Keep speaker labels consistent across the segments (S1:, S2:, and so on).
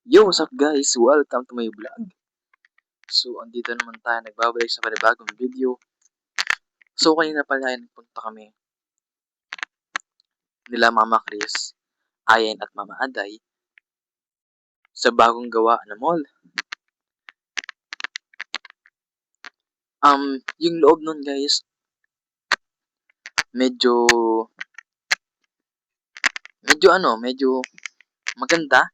S1: Yo, what's up guys? Welcome to my vlog. So, andito naman tayo nagbabalik sa panibagong video. So, kanina pala ay nagpunta kami nila Mama Chris, Ayen at Mama Aday sa bagong gawa na mall. Yung loob nun guys, medyo medyo maganda.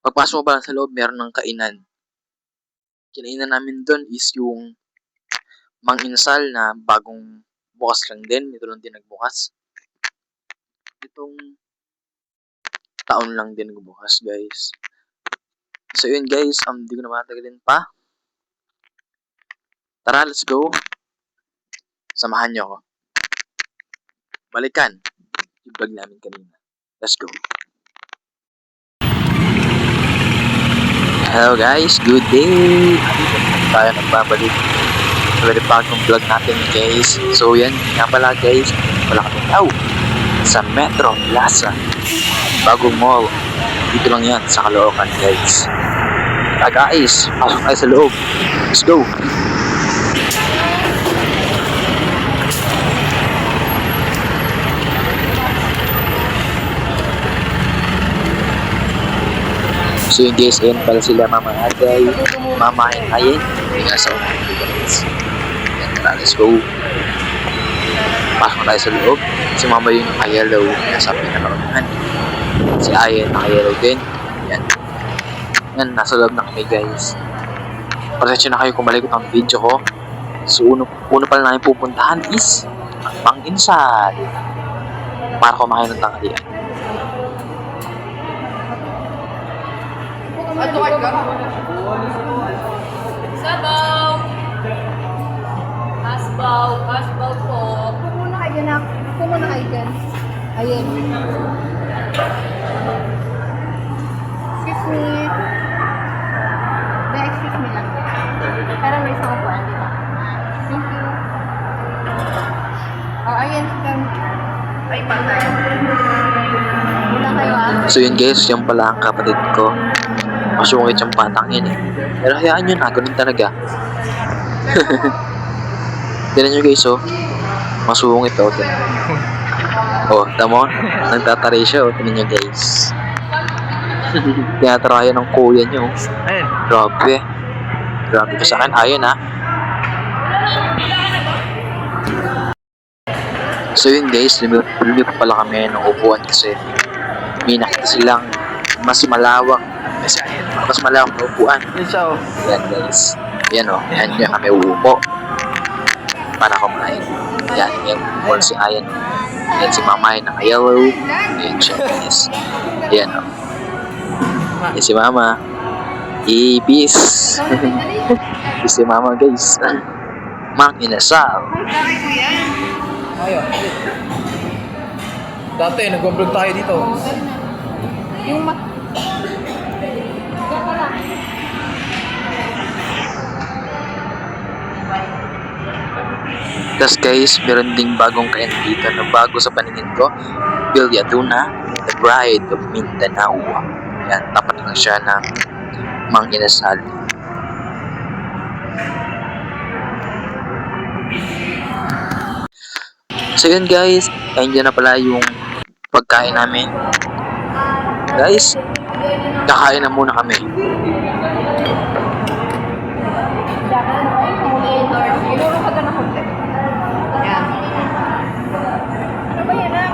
S1: Pagpasok mo pa lang sa loob, meron ng kainan. Kinainan namin doon is yung Mang Insal na bagong bukas lang din. Ito lang din nagbukas. Itong taon lang din nagbukas, guys. So, yun guys. Di ko na matagalin pa. Tara, let's go. Samahan nyo ako. Balikan yung vlog namin kanina. Let's go. Hello guys, good day. Tayo nagbabalik sa bagong vlog natin guys. So yan, nga pala guys, wala kami sa Metro Plaza, bagong mall. Dito lang yan sa Caloocan guys. Guys, pasok tayo sa loob. Let's go. So yun guys, ayan pala sila Mama Aday, Mama and Ayen. Yung nasa unang dito guys. Yan, let's go. Pasok tayo sa loob. Si Mama yung naka-yellow, nasa pinakaunahan. Si Ayen naka-yellow din. Yan. Yan, nasa loob na kami guys. Pasensya na kayo kung malikot ang video ko. So uno pala namin pupuntahan is Mang Insal para kumain ng tanghalian.
S2: Sabaw! Asbaw po.
S3: Puno kayo na. Puno na kayo dyan. Ayan. Excuse me. Excuse me lang. Pero may isang upuan, di ba? Thank you. Ayan. Ay, patay. Wala kayo
S1: So yun guys, yung pala ang kapatid ko. Masungit yung batang yun eh. Pero hayaan nyo na, ganun talaga. Tignan nyo guys oh. Masungit oh. Oh, tamo? Nagtataray siya oh. Tignan nyo guys. Tinatrayan ng kuya nyo. Grabe. Grabe pa sa akin. Ayun ah. So yun guys, lumili pa pala kami ng upuan kasi may nakita silang mas malawak na upuan. Yan guys. Yan o. Yan yung kami uupo para kumain. Yan. Yung mall si Ayan. Yan si Mama yung naka-yellow. Yan siya guys. Yan o. Yan si Mama. Peace. Peace si Mama guys. Mang Inasal.
S4: Ayun. Dati, nag-vlog tayo dito.
S3: Yung
S1: Tapos guys, meron ding bagong kain dito na bago sa paningin ko. Bilyaduna, the Bride of Mindanao. Yan, tapat lang siya ng Mang Inasal. So yun guys, ayun na pala yung pagkain namin. Guys, kakain na muna kami.
S3: Siguro ka na konti. Yan. Ano ba yan ah?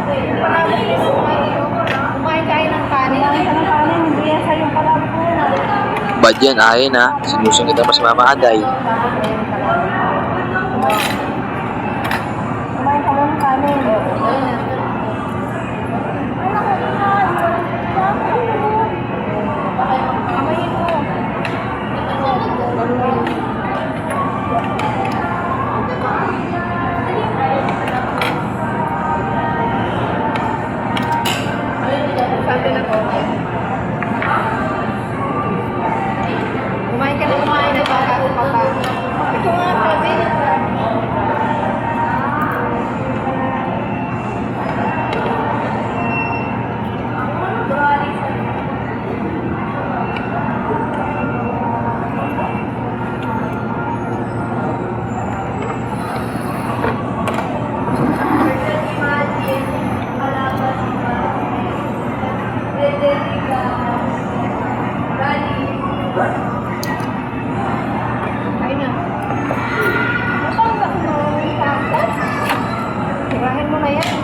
S3: Kumain kayo ng kanin. Kumain ka ng kanin. Hindi yan sa yung palabot mo na.
S1: Bad yan, ayin ha. Sinusungit naman sa Mama Aday.
S3: Kumain ka ng kanin. Kumain ka na kumain na baka. Ito nga, sabi. Kain na. Natanggap mo yung cactus? Tirahin mo na yan.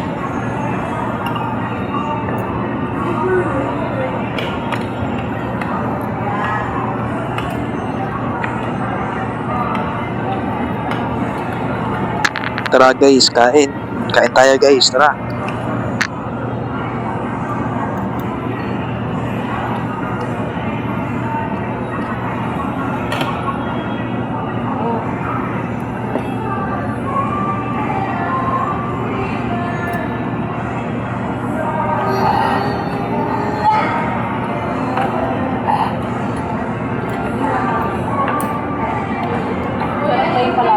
S1: Tara guys, kain. Kain tayo guys, tara.
S3: Sarap kayo pala.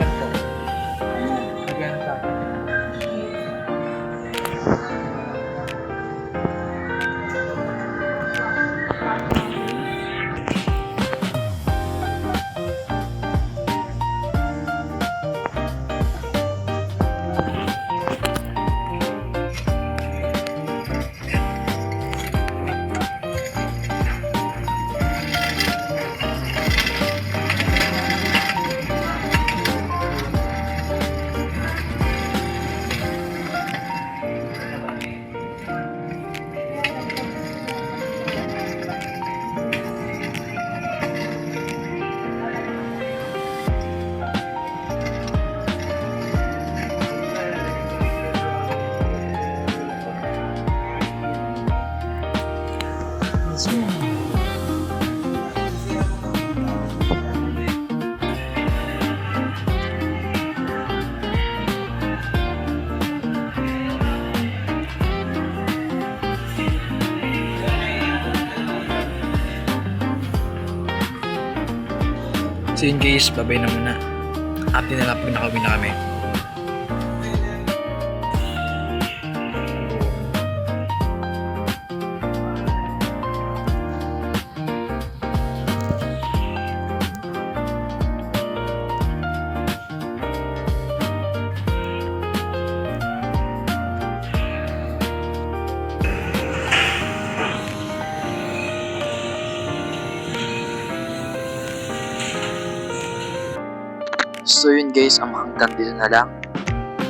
S4: Yan po. Maganda. So yun guys, babay na muna. Update na lang pag nakauwi na kami.
S1: So yun guys, hanggang dito na lang.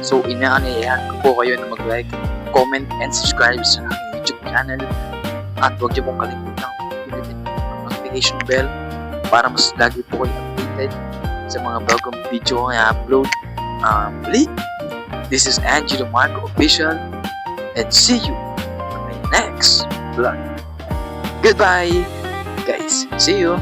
S1: So inaanyayahan ko po kayo na mag-like, comment, and subscribe sa aking YouTube channel. At huwag niyo pong kalimutan pindutin ang notification bell para mas lagi po kayo updated sa mga bagong video na upload. Muli, this is Angelo Marco Official, and see you on my next vlog. Goodbye guys, see you.